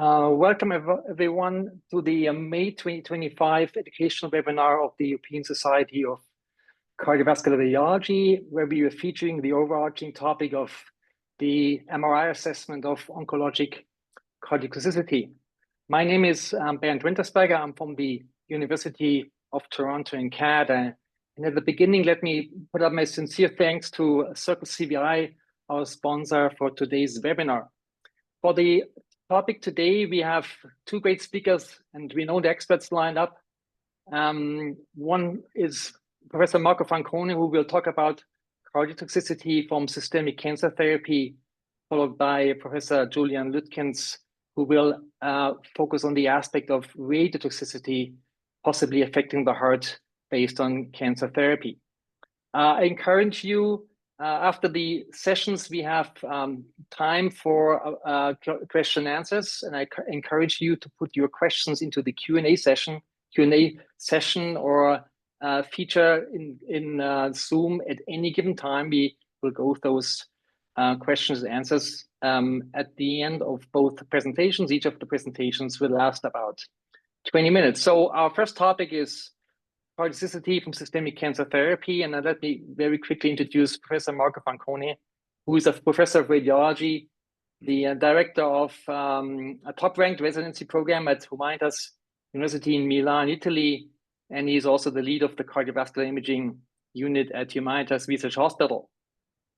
Welcome everyone to the May 2025 educational webinar of the European Society of Cardiovascular Radiology, where we are featuring the overarching topic of the MRI assessment of oncologic cardiotoxicity. My name is Bernd Wintersperger. I'm from the University of Toronto in Canada. And at the beginning, let me put up my sincere thanks to Circle CVI, our sponsor for today's webinar. For the topic today, we have two great speakers, and we know the experts lined up. One is Professor Marco Francone, who will talk about cardiotoxicity from systemic cancer therapy, followed by Professor Julian Luetkens, who will focus on the aspect of radiotoxicity, possibly affecting the heart based on cancer therapy. I encourage you, after the sessions, we have time for question and answers, and I encourage you to put your questions into the Q&A session or feature in Zoom at any given time. We will go through those questions and answers at the end of both presentations. Each of the presentations will last about 20 minutes. So our first topic is cardiotoxicity from systemic cancer therapy. And let me very quickly introduce Professor Marco Francone, who is a professor of radiology, the director of a top-ranked residency program at Humanitas University in Milan, Italy. And he's also the lead of the cardiovascular imaging unit at Humanitas Research Hospital.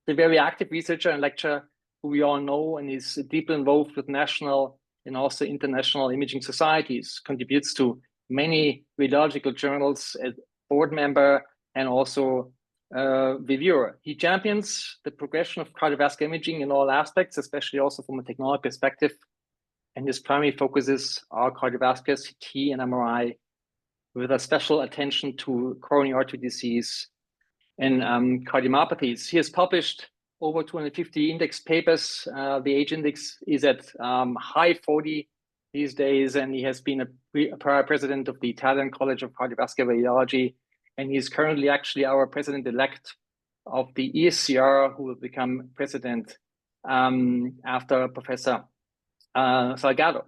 He's a very active researcher and lecturer who we all know, and is deeply involved with national and also international imaging societies, contributes to many radiological journals, as board member and also reviewer. He champions the progression of cardiovascular imaging in all aspects, especially also from a technology perspective. And his primary focuses are cardiovascular CT and MRI, with a special attention to coronary artery disease and cardiomyopathies. He has published over 250 index papers. The age index is at high 40 these days, and he has been a prior president of the Italian College of Cardiovascular Radiology, and he's currently actually our president-elect of the ESCR, who will become president after Professor Salgado.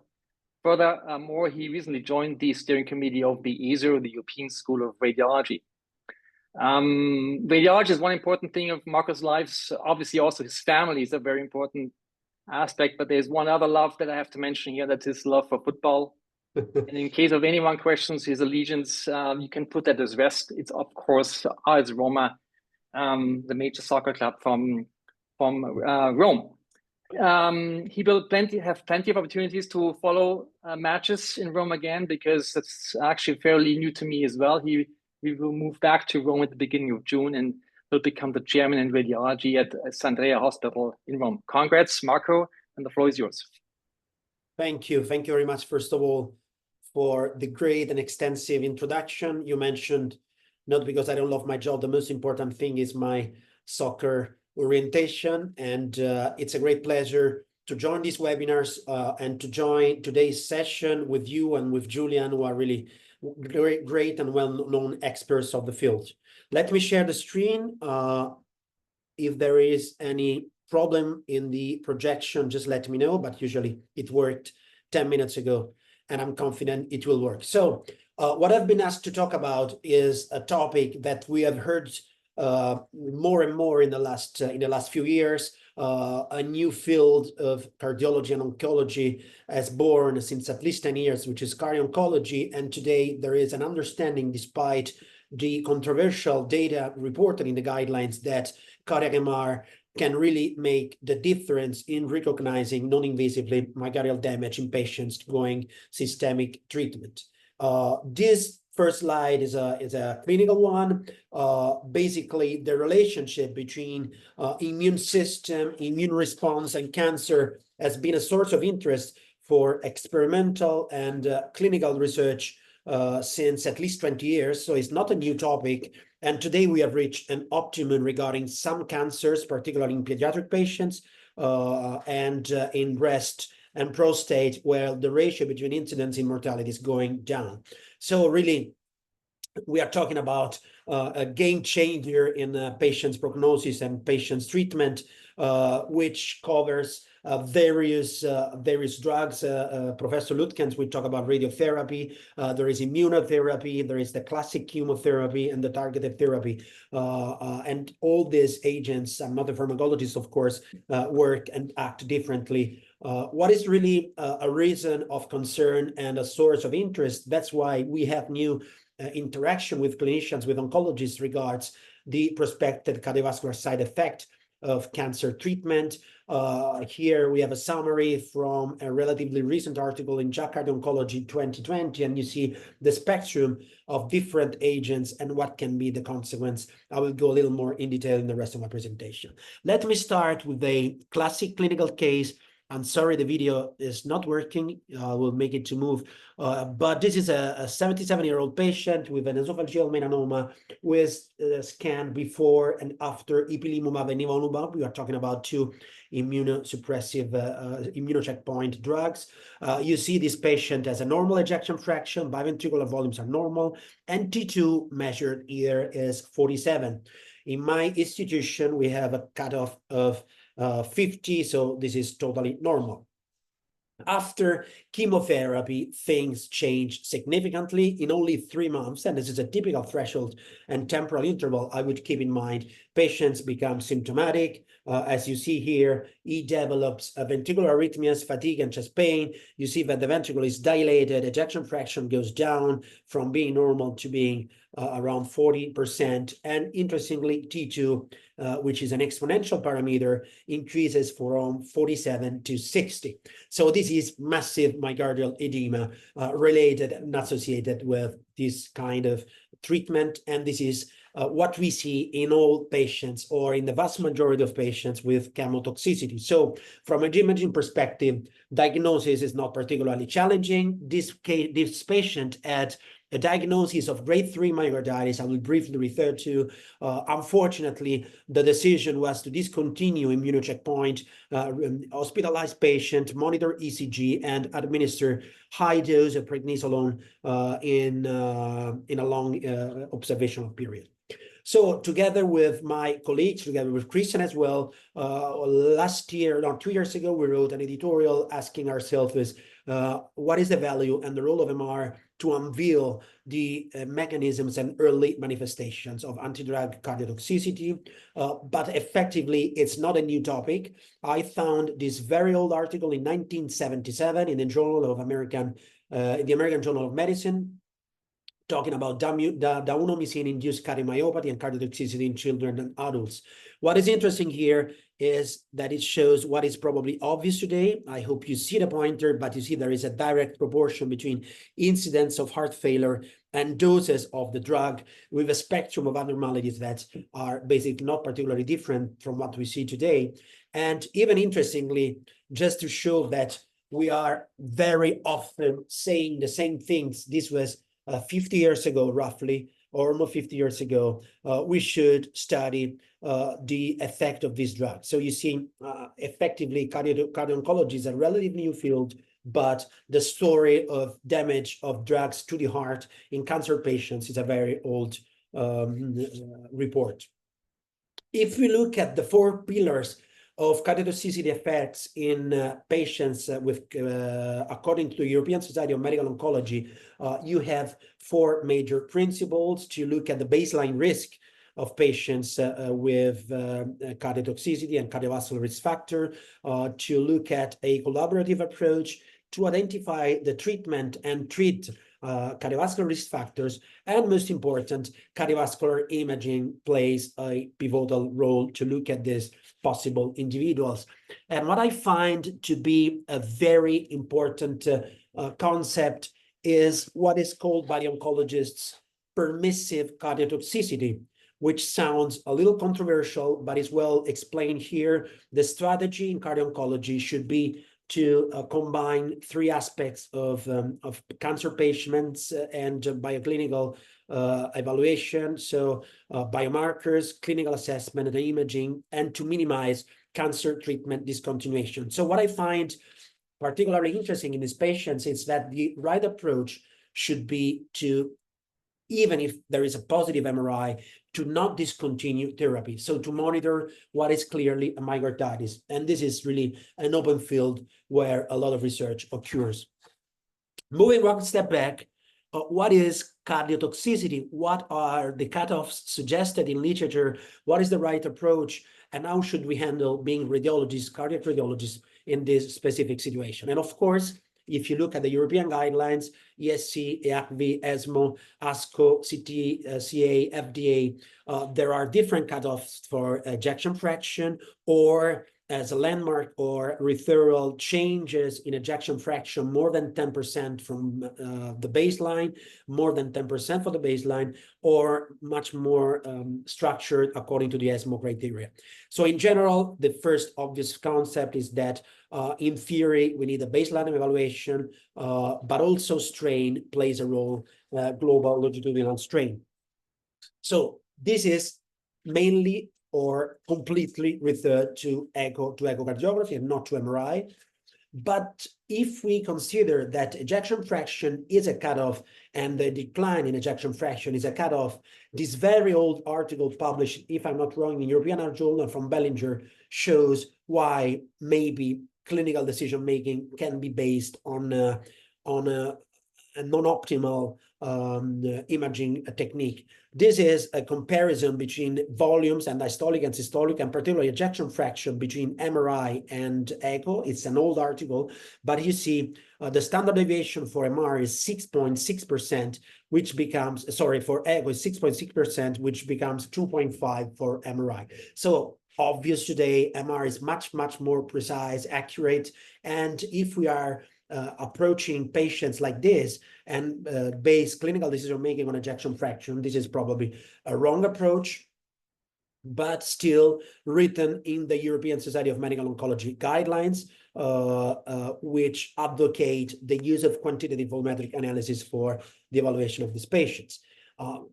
Furthermore, he recently joined the steering committee of the ESCR, the European School of Radiology. Radiology is one important thing of Marco's life. Obviously, also his family is a very important aspect, but there's one other love that I have to mention here, that's his love for football. And in case of anyone questions his allegiance, you can put that as rest. It's of course AS Roma, the major soccer club from Rome. He will have plenty of opportunities to follow matches in Rome again, because that's actually fairly new to me as well. We will move back to Rome at the beginning of June and will become the chairman in radiology at Sandrea Hospital in Rome. Congrats, Marco, and the floor is yours. Thank you. Thank you very much, first of all, for the great and extensive introduction. You mentioned, not because I don't love my job, the most important thing is my soccer orientation. And it's a great pleasure to join these webinars and to join today's session with you and with Julian, who are really great and well-known experts of the field. Let me share the screen. If there is any problem in the projection, just let me know, but usually it worked 10 minutes ago, and I'm confident it will work. So what I've been asked to talk about is a topic that we have heard more and more in the last few years. A new field of cardiology and oncology has born since at least 10 years, which is cardio-oncology. And today there is an understanding, despite the controversial data reported in the guidelines, that cardiac MR can really make the difference in recognizing non-invasively myocardial damage in patients going systemic treatment. This first slide is a clinical one. Basically, the relationship between immune system, immune response, and cancer has been a source of interest for experimental and clinical research since at least 20 years. So it's not a new topic. And today we have reached an optimum regarding some cancers, particularly in pediatric patients and in breast and prostate, where the ratio between incidence and mortality is going down. So really, we are talking about a game changer in patients' prognosis and patients' treatment, which covers various drugs. Professor Luetkens will talk about radiotherapy. There is immunotherapy. There is the classic chemotherapy and the targeted therapy. And all these agents, I'm not a pharmacologist, of course, work and act differently. What is really a reason of concern and a source of interest? That's why we have new interaction with clinicians, with oncologists regards the prospective cardiovascular side effect of cancer treatment. Here we have a summary from a relatively recent article in JACC Cardio-Oncology 2020, and you see the spectrum of different agents and what can be the consequence. I will go a little more in detail in the rest of my presentation. Let me start with a classic clinical case. I'm sorry, the video is not working. We'll make it to move. But this is a 77-year-old patient with an esophageal melanoma with a scan before and after ipilimumab and nivolumab. We are talking about two immunosuppressive immunocheckpoint drugs. You see this patient has a normal ejection fraction, biventricular volumes are normal, and T2 measured here is 47. In my institution, we have a cutoff of 50, so this is totally normal. After chemotherapy, things change significantly in only 3 months, and this is a typical threshold and temporal interval. I would keep in mind patients become symptomatic. As you see here, he develops ventricular arrhythmias, fatigue, and chest pain. You see that the ventricle is dilated, ejection fraction goes down from being normal to being around 40%. And interestingly, T2, which is an exponential parameter, increases from 47 to 60. So this is massive myocardial edema related and associated with this kind of treatment. And this is what we see in all patients, or in the vast majority of patients with chemotoxicity. So from an imaging perspective, diagnosis is not particularly challenging. This patient had a diagnosis of grade 3 myocarditis. I will briefly refer to. Unfortunately, the decision was to discontinue immunocheckpoint, hospitalize patient, monitor ECG, and administer high dose of prednisolone in a long observational period. So together with my colleagues, together with Christian as well, 2 years ago, we wrote an editorial asking ourselves what is the value and the role of MR to unveil the mechanisms and early manifestations of antidrug cardiotoxicity. But effectively, it's not a new topic. I found this very old article in 1977 in the American Journal of Medicine, talking about daunomycin-induced cardiomyopathy and cardiotoxicity in children and adults. What is interesting here is that it shows what is probably obvious today. I hope you see the pointer, but you see there is a direct proportion between incidence of heart failure and doses of the drug, with a spectrum of abnormalities that are basically not particularly different from what we see today. And even interestingly, just to show that we are very often saying the same things, this was 50 years ago, roughly, or almost 50 years ago, we should study the effect of this drug. So you see, effectively, cardio-oncology is a relatively new field, but the story of damage of drugs to the heart in cancer patients is a very old report. If we look at the 4 pillars of cardiotoxicity effects in patients with, according to the European Society of Medical Oncology, you have 4 major principles to look at the baseline risk of patients with cardiotoxicity and cardiovascular risk factor, to look at a collaborative approach to identify the treatment and treat cardiovascular risk factors, and most important, cardiovascular imaging plays a pivotal role to look at these possible individuals. And what I find to be a very important concept is what is called by the oncologists permissive cardiotoxicity, which sounds a little controversial, but is well explained here. The strategy in cardio-oncology should be to combine 3 aspects of cancer patients and bioclinical evaluation, so biomarkers, clinical assessment, and imaging, and to minimize cancer treatment discontinuation. So what I find particularly interesting in these patients is that the right approach should be to even if there is a positive MRI, to not discontinue therapy. So to monitor what is clearly a myocarditis. And this is really an open field where a lot of research occurs. Moving one step back, what is cardiotoxicity? What are the cutoffs suggested in literature? What is the right approach? And how should we handle being radiologists, cardiac radiologists in this specific situation? And of course, if you look at the European guidelines, ESC, EACV, ESMO, ASCO, CT, CA, FDA, there are different cutoffs for ejection fraction, or as a landmark or referral changes in ejection fraction more than 10% from the baseline, more than 10% for the baseline, or much more structured according to the ESMO criteria. So in general, the first obvious concept is that in theory, we need a baseline evaluation, but also strain plays a role, global longitudinal strain. So this is mainly or completely referred to echocardiography and not to MRI. But if we consider that ejection fraction is a cutoff and the decline in ejection fraction is a cutoff, this very old article published, if I'm not wrong, in European Heart Journal from Bellinger shows why maybe clinical decision-making can be based on a non-optimal imaging technique. This is a comparison between volumes and diastolic and systolic, and particularly ejection fraction between MRI and echo. It's an old article, but you see the standard deviation for MR is 6.6%, which becomes, sorry, for echo is 6.6%, which becomes 2.5 for MRI. So obvious today, MR is much more precise, accurate, and if we are approaching patients like this and base clinical decision making on ejection fraction, this is probably a wrong approach, but still written in the European Society of Medical Oncology guidelines, which advocate the use of quantitative volumetric analysis for the evaluation of these patients.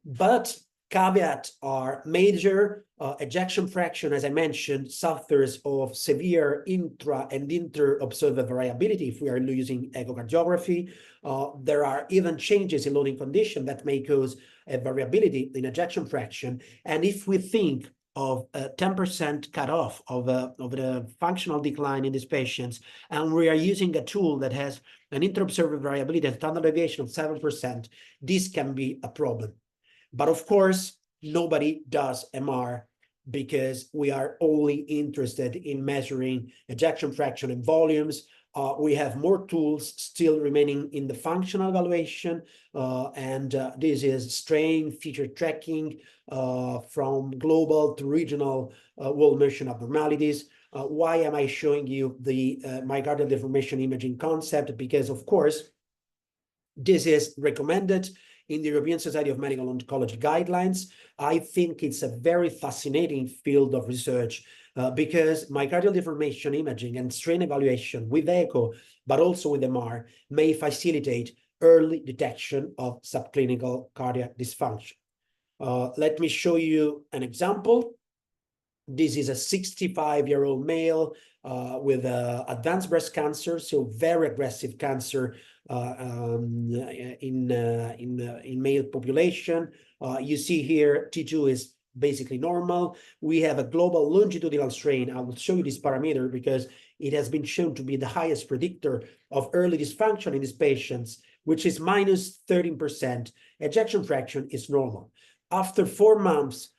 But caveat are major ejection fraction, as I mentioned, suffers of severe intra and inter-observer variability if we are using echocardiography. There are even changes in loading condition that may cause a variability in ejection fraction. And if we think of a 10% cutoff of the functional decline in these patients, and we are using a tool that has an inter-observer variability and standard deviation of 7%, this can be a problem. But of course, nobody does MR because we are only interested in measuring ejection fraction and volumes. We have more tools still remaining in the functional evaluation, and this is strain feature tracking from global to regional wall motion abnormalities. Why am I showing you the myocardial deformation imaging concept? Because, of course, this is recommended in the European Society of Medical Oncology guidelines. I think it's a very fascinating field of research because myocardial deformation imaging and strain evaluation with echo, but also with MR, may facilitate early detection of subclinical cardiac dysfunction. Let me show you an example. This is a 65-year-old male with advanced breast cancer, so very aggressive cancer in male population. You see here T2 is basically normal. We have a global longitudinal strain. I will show you this parameter because it has been shown to be the highest predictor of early dysfunction in these patients, which is minus 13%. Ejection fraction is normal. After 4 months,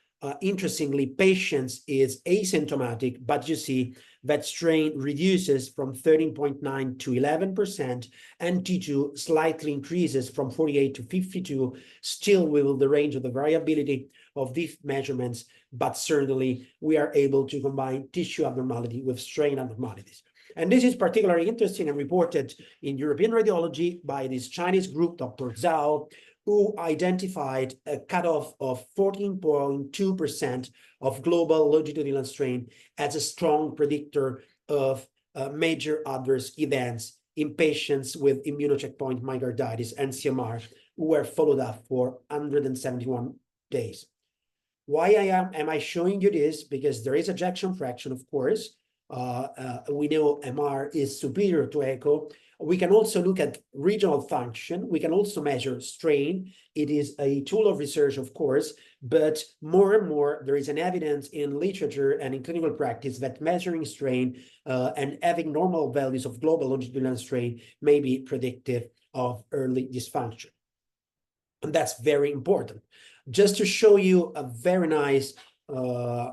interestingly, patients is asymptomatic, but you see that strain reduces from 13.9 to 11%, and T2 slightly increases from 48 to 52, still within the range of the variability of these measurements, but certainly we are able to combine tissue abnormality with strain abnormalities. And this is particularly interesting and reported in European radiology by this Chinese group, Dr. Zhao, who identified a cutoff of 14.2% of global longitudinal strain as a strong predictor of major adverse events in patients with immunocheckpoint myocarditis and CMR who were followed up for 171 days. Why am I showing you this? Because there is ejection fraction, of course. We know MR is superior to echo. We can also look at regional function. We can also measure strain. It is a tool of research, of course, but more and more there is an evidence in literature and in clinical practice that measuring strain and having normal values of global longitudinal strain may be predictive of early dysfunction. And that's very important. Just to show you a very nice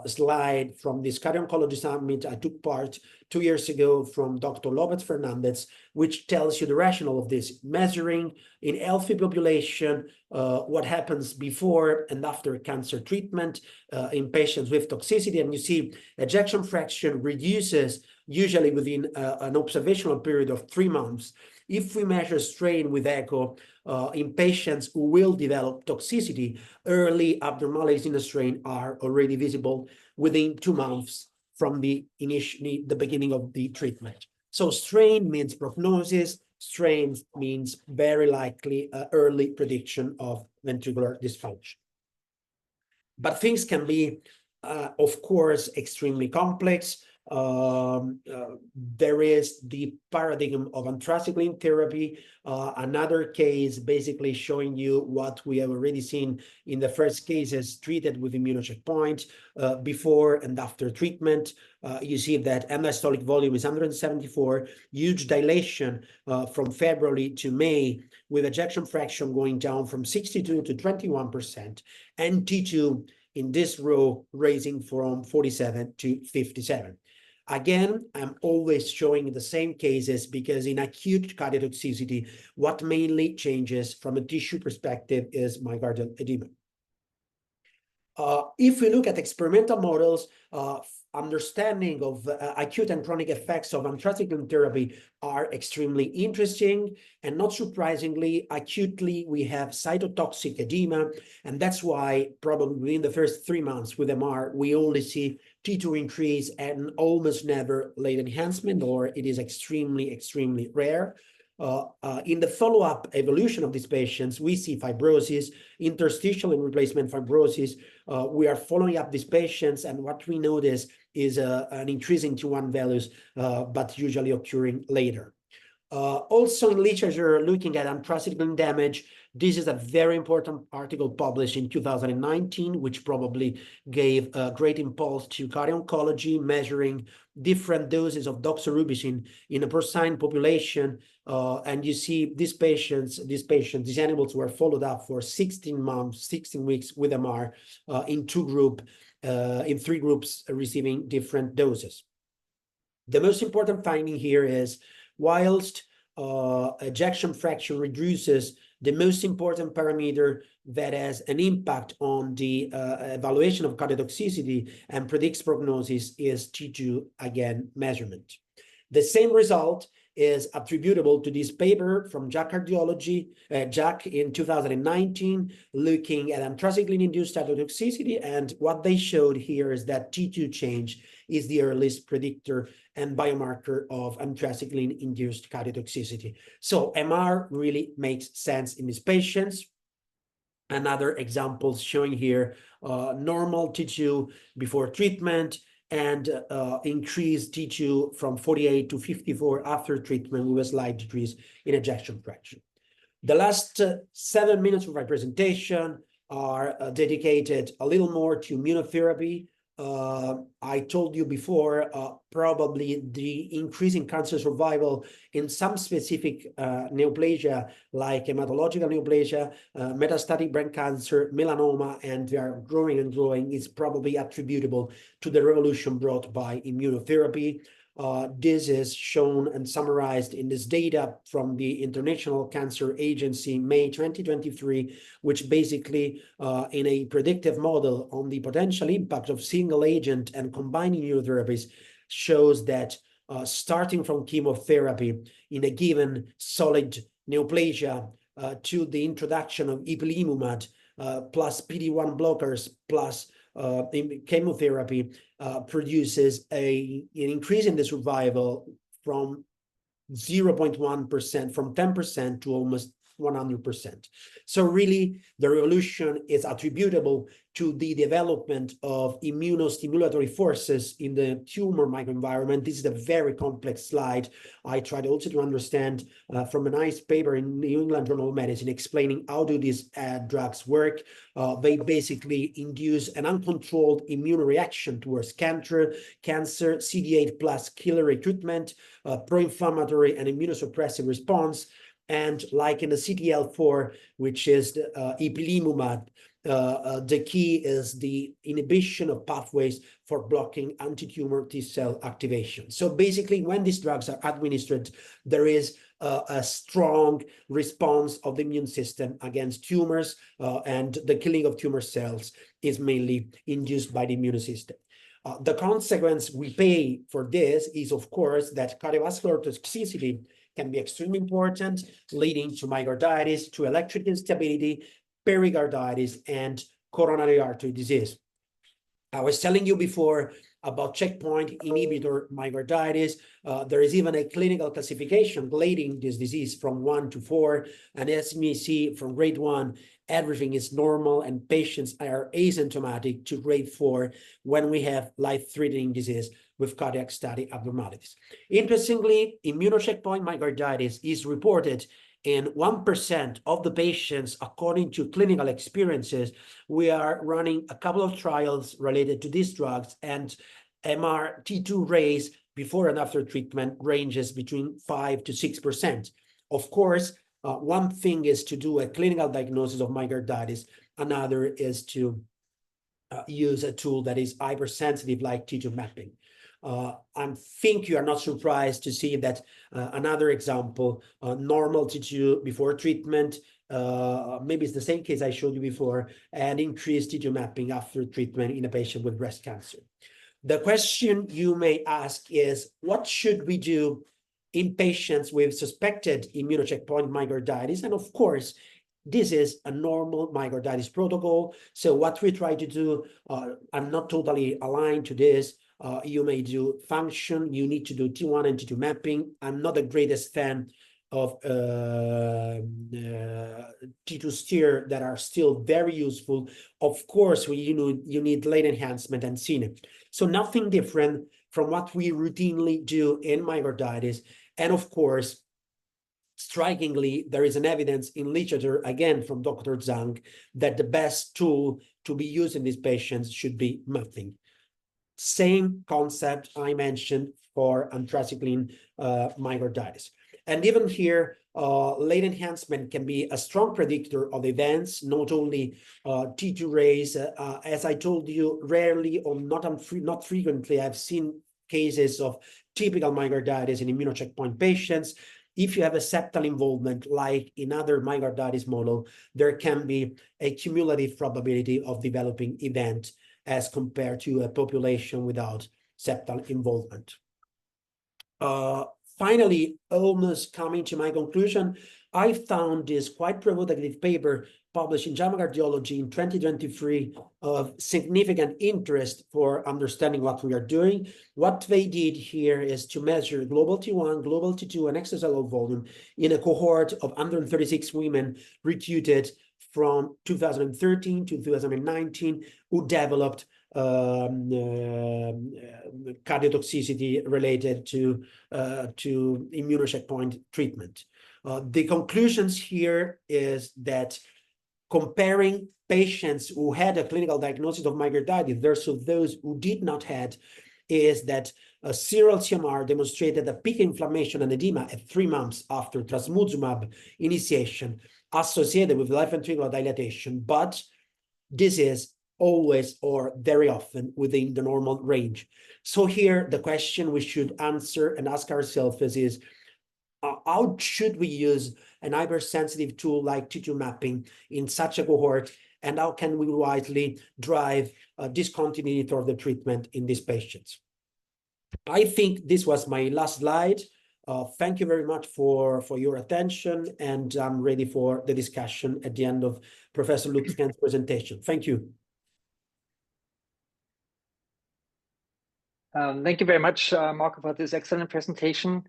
slide from this Cardio-Oncology Summit I took part 2 years ago from Dr. Lopez Fernandez, which tells you the rationale of this, measuring in healthy population what happens before and after cancer treatment in patients with toxicity. And you see ejection fraction reduces usually within an observational period of 3 months. If we measure strain with echo in patients who will develop toxicity, early abnormalities in the strain are already visible within 2 months from the beginning of the treatment. So strain means prognosis, strain means very likely early prediction of ventricular dysfunction. But things can be, of course, extremely complex. There is the paradigm of anthracycline therapy, another case basically showing you what we have already seen in the first cases treated with immunocheckpoint before and after treatment. You see that end-diastolic volume is 174, huge dilation from February to May, with ejection fraction going down from 62 to 21%, and T2 in this row raising from 47 to 57. Again, I'm always showing the same cases because in acute cardiotoxicity, what mainly changes from a tissue perspective is myocardial edema. If we look at experimental models, understanding of acute and chronic effects of anthracycline therapy are extremely interesting. And not surprisingly, acutely, we have cytotoxic edema. And that's why probably in the first 3 months with MR, we only see T2 increase and almost never late enhancement, or it is extremely, extremely rare. In the follow-up evolution of these patients, we see fibrosis, interstitial and replacement fibrosis. We are following up these patients, and what we notice is an increase in T1 values, but usually occurring later. Also in literature, looking at anthracycline damage, this is a very important article published in 2019, which probably gave a great impulse to cardio-oncology, measuring different doses of doxorubicin in a porcine population. And you see these animals were followed up for 16 months, 16 weeks with MR in 3 groups receiving different doses. The most important finding here is, whilst ejection fraction reduces, the most important parameter that has an impact on the evaluation of cardiotoxicity and predicts prognosis is T2, again, measurement. The same result is attributable to this paper from JACC Cardiology, JACC in 2019, looking at anthracycline-induced cardiotoxicity. And what they showed here is that T2 change is the earliest predictor and biomarker of anthracycline-induced cardiotoxicity. So MR really makes sense in these patients. Another example showing here normal T2 before treatment, and increased T2 from 48 to 54 after treatment with a slight decrease in ejection fraction. The last 7 minutes of my presentation are dedicated a little more to immunotherapy. I told you before, probably the increase in cancer survival in some specific neoplasia, like hematological neoplasia, metastatic brain cancer, melanoma, and they are growing and growing, is probably attributable to the revolution brought by immunotherapy. This is shown and summarized in this data from the International Cancer Agency, May 2023, which basically in a predictive model on the potential impact of single agent and combining immunotherapies shows that starting from chemotherapy in a given solid neoplasia to the introduction of ipilimumab plus PD-1 blockers plus chemotherapy produces an increase in the survival from 0.1%, from 10% to almost 100%. So really, the revolution is attributable to the development of immunostimulatory forces in the tumor microenvironment. This is a very complex slide. I tried also to understand from a nice paper in New England Journal of Medicine explaining how do these drugs work. They basically induce an uncontrolled immune reaction towards cancer, CD8 plus killer recruitment, pro-inflammatory and immunosuppressive response, and like in the CTLA-4, which is ipilimumab, the key is the inhibition of pathways for blocking anti-tumor T-cell activation. So basically, when these drugs are administered, there is a strong response of the immune system against tumors, and the killing of tumor cells is mainly induced by the immune system. The consequence we pay for this is, of course, that cardiovascular toxicity can be extremely important, leading to myocarditis, to electric instability, pericarditis, and coronary artery disease. I was telling you before about checkpoint inhibitor myocarditis. There is even a clinical classification grading this disease from 1 to 4. And as you may see, from grade 1, everything is normal and patients are asymptomatic, to grade 4 when we have life-threatening disease with cardiac static abnormalities. Interestingly, immunocheckpoint myocarditis is reported in 1% of the patients according to clinical experiences. We are running a couple of trials related to these drugs, and MRT2 raise before and after treatment ranges between 5 to 6%. Of course, one thing is to do a clinical diagnosis of myocarditis. Another is to use a tool that is hypersensitive like T2 mapping. I think you are not surprised to see that another example, normal T2 before treatment, maybe it's the same case I showed you before, and increased T2 mapping after treatment in a patient with breast cancer. The question you may ask is, what should we do in patients with suspected immunocheckpoint myocarditis? And of course, this is a normal myocarditis protocol. So what we try to do, I'm not totally aligned to this. You may do function, you need to do T1 and T2 mapping. I'm not the greatest fan of T2 steer that are still very useful. Of course, you need late enhancement and CNIP. So nothing different from what we routinely do in myocarditis. And of course, strikingly, there is an evidence in literature, again from Dr. Zhang, that the best tool to be used in these patients should be mapping. Same concept I mentioned for anthracycline myocarditis. And even here, late enhancement can be a strong predictor of events, not only T2 raise. As I told you, rarely or not frequently, I've seen cases of typical myocarditis in immunocheckpoint patients. If you have a septal involvement, like in other myocarditis model, there can be a cumulative probability of developing event as compared to a population without septal involvement. Finally, almost coming to my conclusion, I found this quite provocative paper published in JAMA Cardiology in 2023 of significant interest for understanding what we are doing. What they did here is to measure global T1, global T2, and extracellular volume in a cohort of 136 women recruited from 2013 to 2019 who developed cardiotoxicity related to immunocheckpoint treatment. The conclusions here is that comparing patients who had a clinical diagnosis of myocarditis versus those who did not have, is that a serial CMR demonstrated a peak inflammation and edema at 3 months after trastuzumab initiation associated with left ventricular dilatation, but this is always or very often within the normal range. So here, the question we should answer and ask ourselves is how should we use an hypersensitive tool like T2 mapping in such a cohort, and how can we wisely drive discontinuity of the treatment in these patients? I think this was my last slide. Thank you very much for your attention, and I'm ready for the discussion at the end of Professor Luetkens' presentation. Thank you. Thank you very much, Marco, for this excellent presentation.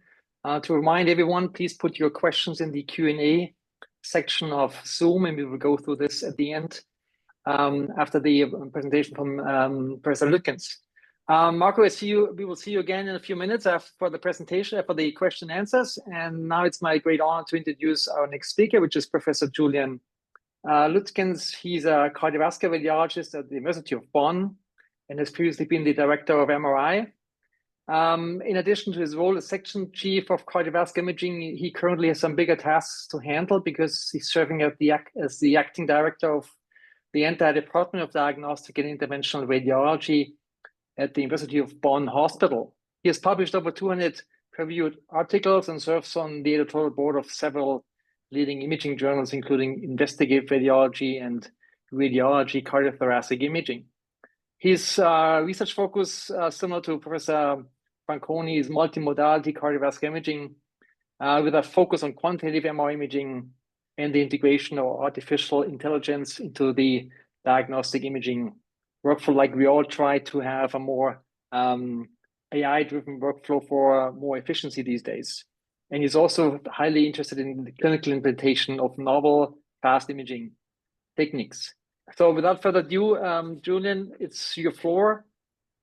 To remind everyone, please put your questions in the Q&A section of Zoom, and we will go through this at the end after the presentation from Professor Luetkens. Marco, we will see you again in a few minutes for the presentation, for the question and answers. And now it's my great honor to introduce our next speaker, which is Professor Julian Luetkens. He's a cardiovascular radiologist at the University of Bonn and has previously been the director of MRI. In addition to his role as section chief of cardiovascular imaging, he currently has some bigger tasks to handle because he's serving as the acting director of the entire Department of Diagnostic and Interventional Radiology at the University of Bonn Hospital. He has published over 200 peer-reviewed articles and serves on the editorial board of several leading imaging journals, including Investigative Radiology and Radiology Cardiothoracic Imaging. His research focus, similar to Professor Francone, is multimodality cardiovascular imaging with a focus on quantitative MR imaging and the integration of artificial intelligence into the diagnostic imaging workflow. Like we all try to have a more AI-driven workflow for more efficiency these days. And he's also highly interested in the clinical implementation of novel fast imaging techniques. So without further ado, Julian, it's your floor,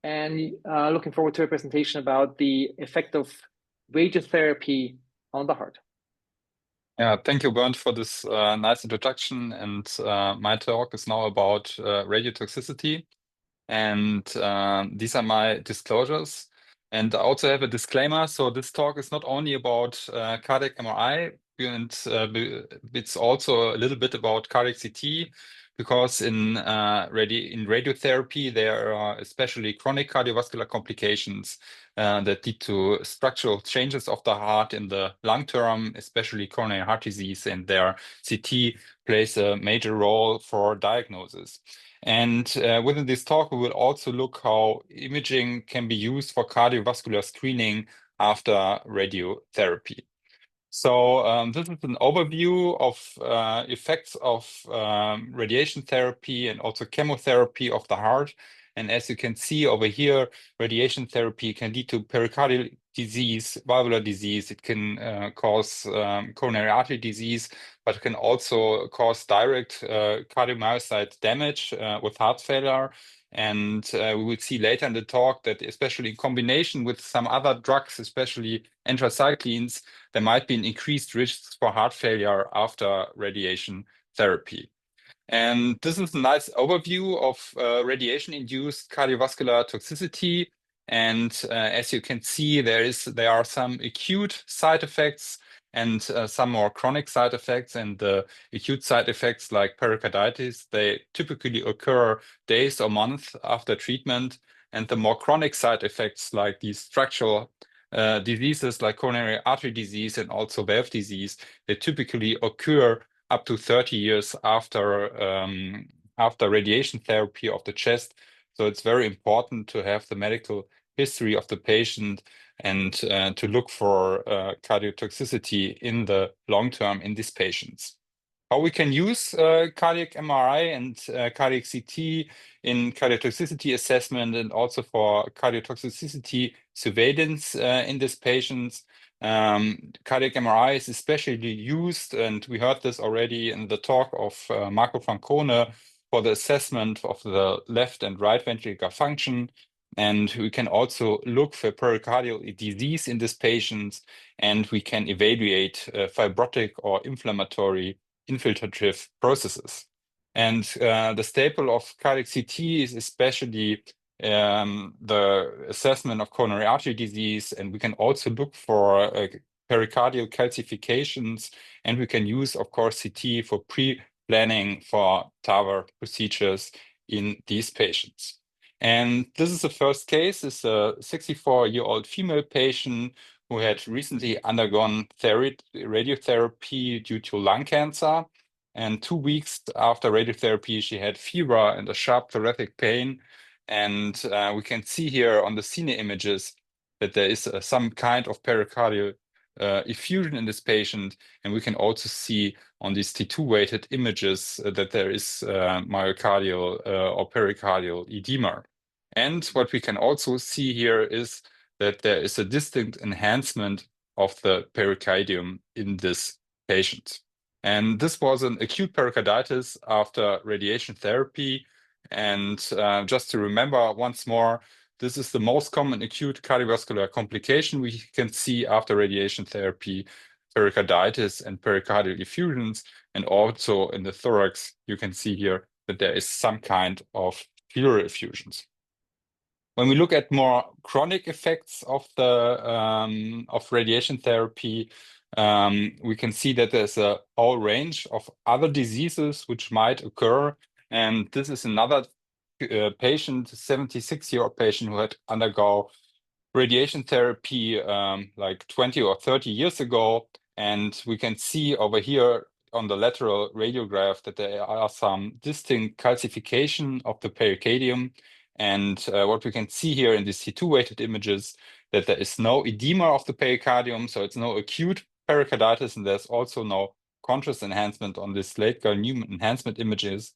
and looking forward to a presentation about the effect of radiotherapy on the heart. Yeah, thank you, Bernd, for this nice introduction. And my talk is now about radiotoxicity. And these are my disclosures. And I also have a disclaimer. So this talk is not only about cardiac MRI, and it's also a little bit about cardiac CT, because in radiotherapy, there are especially chronic cardiovascular complications that lead to structural changes of the heart in the long term, especially coronary heart disease, and their CT plays a major role for diagnosis. And within this talk, we will also look how imaging can be used for cardiovascular screening after radiotherapy. So this is an overview of effects of radiation therapy and also chemotherapy of the heart. And as you can see over here, radiation therapy can lead to pericardial disease, valvular disease. It can cause coronary artery disease, but it can also cause direct cardiomyocyte damage with heart failure. And we will see later in the talk that especially in combination with some other drugs, especially anthracyclines, there might be an increased risk for heart failure after radiation therapy. And this is a nice overview of radiation-induced cardiovascular toxicity. And as you can see, there are some acute side effects and some more chronic side effects. And the acute side effects like pericarditis, they typically occur days or months after treatment. And the more chronic side effects like these structural diseases like coronary artery disease and also valve disease, they typically occur up to 30 years after radiation therapy of the chest. So it's very important to have the medical history of the patient and to look for cardiotoxicity in the long term in these patients. How we can use cardiac MRI and cardiac CT in cardiotoxicity assessment and also for cardiotoxicity surveillance in these patients. Cardiac MRI is especially used, and we heard this already in the talk of Marco Francone, for the assessment of the left and right ventricular function. And we can also look for pericardial disease in these patients, and we can evaluate fibrotic or inflammatory infiltrative processes. And the staple of cardiac CT is especially the assessment of coronary artery disease, and we can also look for pericardial calcifications, and we can use, of course, CT for pre-planning for TAVR procedures in these patients. And this is the first case. It's a 64-year-old female patient who had recently undergone radiotherapy due to lung cancer. And 2 weeks after radiotherapy, she had fever and a sharp thoracic pain. And we can see here on the cine images that there is some kind of pericardial effusion in this patient. And we can also see on these T2-weighted images that there is myocardial or pericardial edema. And what we can also see here is that there is a distinct enhancement of the pericardium in this patient. And this was an acute pericarditis after radiation therapy. And just to remember once more, this is the most common acute cardiovascular complication we can see after radiation therapy, pericarditis and pericardial effusions. And also in the thorax, you can see here that there is some kind of pleural effusions. When we look at more chronic effects of the of radiation therapy, we can see that there's a whole range of other diseases which might occur. And this is another patient, 76-year-old patient who had undergone radiation therapy like 20 or 30 years ago. And we can see over here on the lateral radiograph that there are some distinct calcification of the pericardium. And what we can see here in these C2-weighted images, that there is no edema of the pericardium, so it's no acute pericarditis, and there's also no contrast enhancement on this Luetkens enhancement images.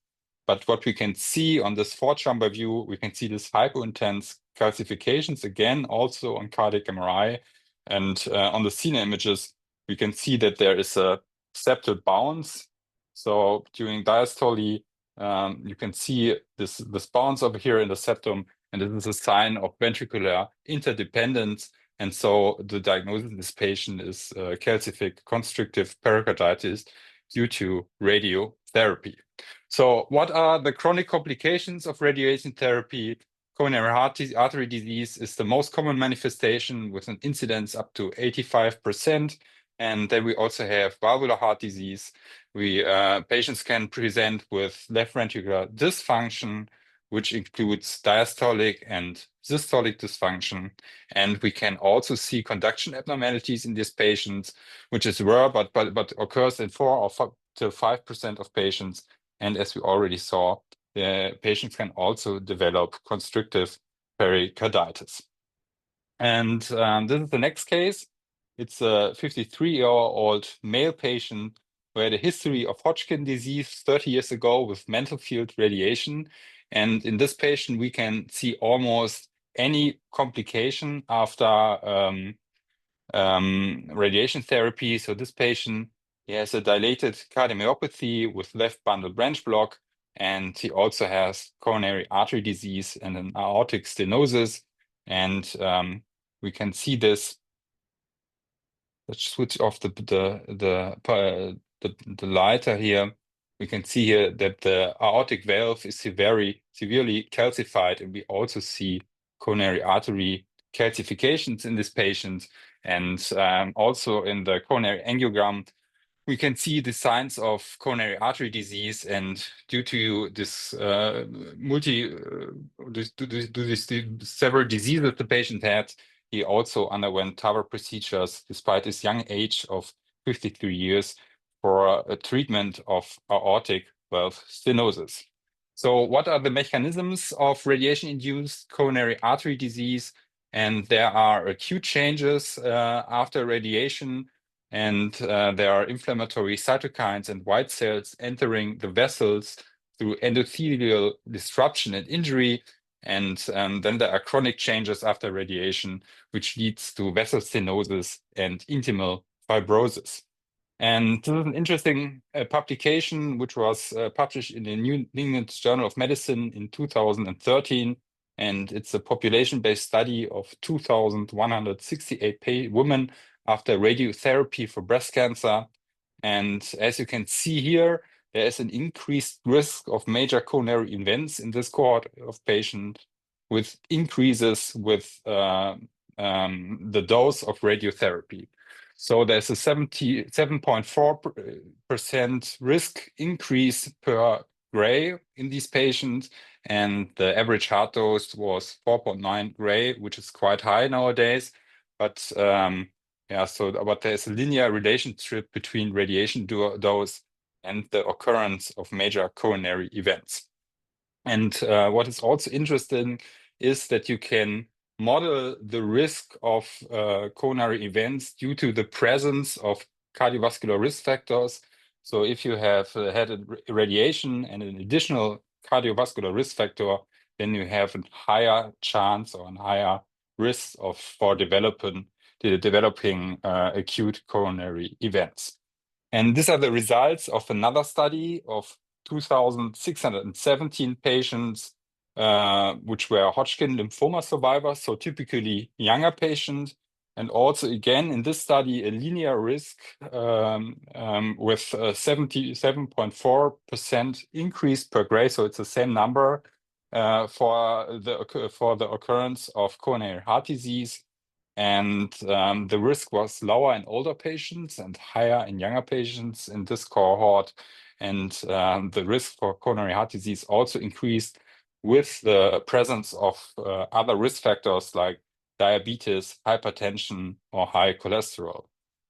But what we can see on this four-chamber view, we can see this hypointense calcifications again, also on cardiac MRI. And on the CINA images, we can see that there is a septal bounce. So during diastole, you can see this bounce over here in the septum, and this is a sign of ventricular interdependence. And so the diagnosis of this patient is calcific constrictive pericarditis due to radiotherapy. So what are the chronic complications of radiation therapy? Coronary artery disease is the most common manifestation with an incidence up to 85%. And then we also have valvular heart disease. Patients can present with left ventricular dysfunction, which includes diastolic and systolic dysfunction. And we can also see conduction abnormalities in these patients, which is rare, but occurs in 4 or 5% of patients. And as we already saw, the patients can also develop constrictive pericarditis. And this is the next case. It's a 53-year-old male patient who had a history of Hodgkin disease 30 years ago with mental field radiation. And in this patient, we can see almost any complication after radiation therapy. So this patient, he has a dilated cardiomyopathy with left bundle branch block, and he also has coronary artery disease and an aortic stenosis. And we can see this. Let's switch off the lighter here. We can see here that the aortic valve is severely calcified, and we also see coronary artery calcifications in this patient. And also in the coronary angiogram, we can see the signs of coronary artery disease, and due to this several diseases the patient had, he also underwent TAVR procedures despite his young age of 53 years for a treatment of aortic valve stenosis. So what are the mechanisms of radiation-induced coronary artery disease? And there are acute changes after radiation, and there are inflammatory cytokines and white cells entering the vessels through endothelial disruption and injury. And then there are chronic changes after radiation, which leads to vessel stenosis and intimal fibrosis. And this is an interesting publication, which was published in the New England Journal of Medicine in 2013. And it's a population-based study of 2,168 women after radiotherapy for breast cancer. And as you can see here, there is an increased risk of major coronary events in this cohort of patients, with increases with the dose of radiotherapy. So there's a 77.4% risk increase per gray in these patients, and the average heart dose was 4.9 gray, which is quite high nowadays. But but there's a linear relationship between radiation dose and the occurrence of major coronary events. And what is also interesting is that you can model the risk of coronary events due to the presence of cardiovascular risk factors. So if you have had a radiation and an additional cardiovascular risk factor, then you have a higher chance or a higher risk for developing acute coronary events. And these are the results of another study of 2,617 patients, which were Hodgkin lymphoma survivors, so typically younger patients. And also, again, in this study, a linear risk with 77.4% increase per grade. So it's the same number for the occurrence of coronary heart disease. And the risk was lower in older patients and higher in younger patients in this cohort. And the risk for coronary heart disease also increased with the presence of other risk factors like diabetes, hypertension, or high cholesterol.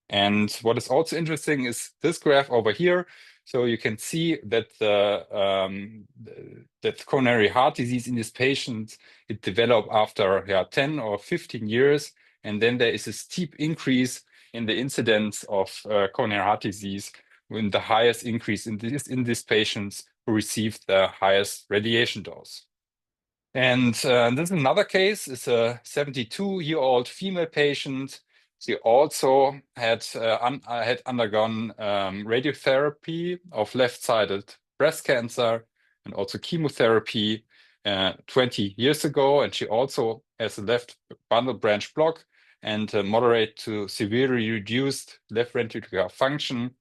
And what is also interesting is this graph over here. So you can see that that coronary heart disease in these patients, it developed after 10 or 15 years. And then there is a steep increase in the incidence of coronary heart disease, when the highest increase in these patients who received the highest radiation dose. And this is another case. It's a 72-year-old female patient. She also had undergone radiotherapy of left-sided breast cancer and also chemotherapy 20 years ago. And she also has a left bundle branch block and moderate to severely reduced left ventricular function.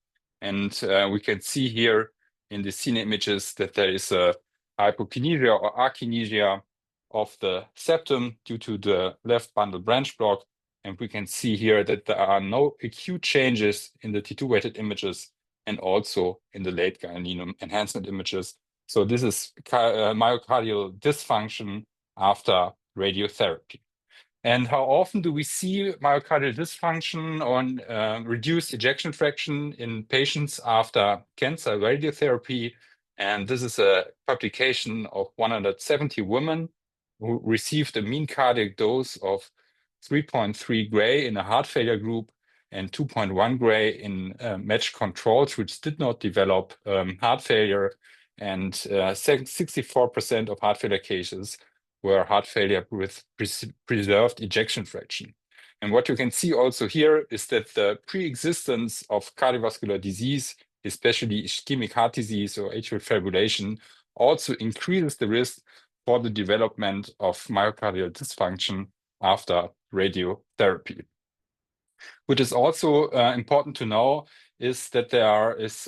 And we can see here in the scene images that there is a hypokinesia or akinesia of the septum due to the left bundle branch block. And we can see here that there are no acute changes in the T2 weighted images and also in the late gadolinium enhancement images. So this is myocardial dysfunction after radiotherapy. And how often do we see myocardial dysfunction or reduced ejection fraction in patients after cancer radiotherapy? And this is a publication of 170 women who received a mean cardiac dose of 3.3 gray in a heart failure group and 2.1 gray in matched controls, which did not develop heart failure. And 64% of heart failure cases were heart failure with preserved ejection fraction. And what you can see also here is that the pre-existence of cardiovascular disease, especially ischemic heart disease or atrial fibrillation, also increases the risk for the development of myocardial dysfunction after radiotherapy. What is also important to know is that there is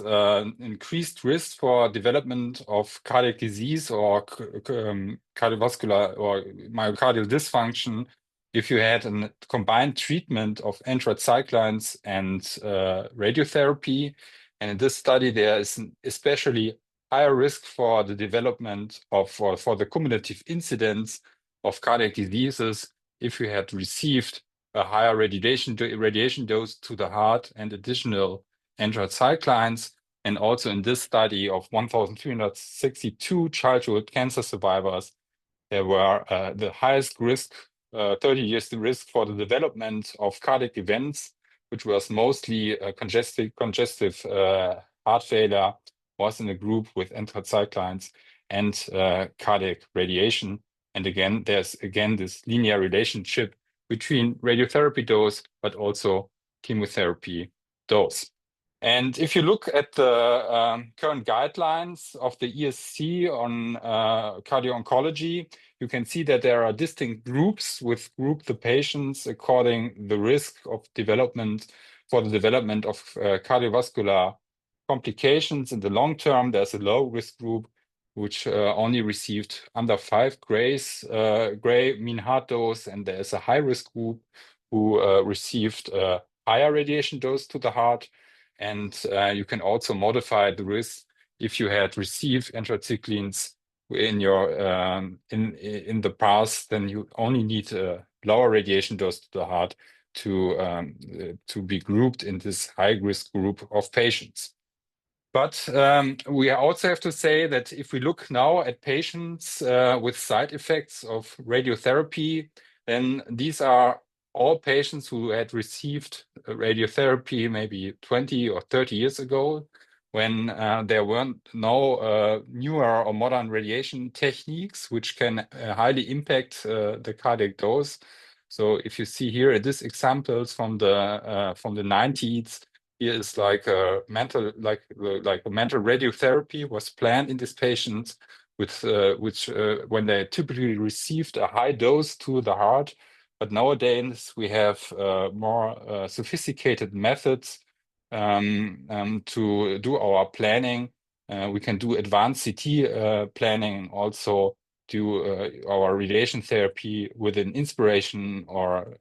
increased risk for development of cardiac disease or cardiovascular or myocardial dysfunction if you had a combined treatment of anthracyclines and radiotherapy. And in this study, there is an especially higher risk for the development of, for the cumulative incidence of cardiac diseases if you had received a higher radiation dose to the heart and additional anthracyclines. And also in this study of 1,362 childhood cancer survivors, there were the highest risk, 30 years risk for the development of cardiac events, which was mostly congestive heart failure, was in a group with anthracyclines and cardiac radiation. And again, there's this linear relationship between radiotherapy dose, but also chemotherapy dose. And if you look at the current guidelines of the ESC on cardio-oncology, you can see that there are distinct groups with grouped the patients according the risk of development for the development of cardiovascular complications. In the long term, there's a low risk group which only received under 5 gray mean heart dose, and there is a high risk group who received a higher radiation dose to the heart. And you can also modify the risk if you had received anthracyclines in your in the past, then you only need a lower radiation dose to the heart to be grouped in this high risk group of patients. But we also have to say that if we look now at patients with side effects of radiotherapy, then these are all patients who had received radiotherapy maybe 20 or 30 years ago, when there weren't no newer or modern radiation techniques which can highly impact the cardiac dose. So if you see here these examples from the 90s, here is like a mental radiotherapy was planned in these patients with which when they typically received a high dose to the heart. But nowadays we have more sophisticated methods to do our planning. We can do advanced CT planning, also do our radiation therapy with an inspiration or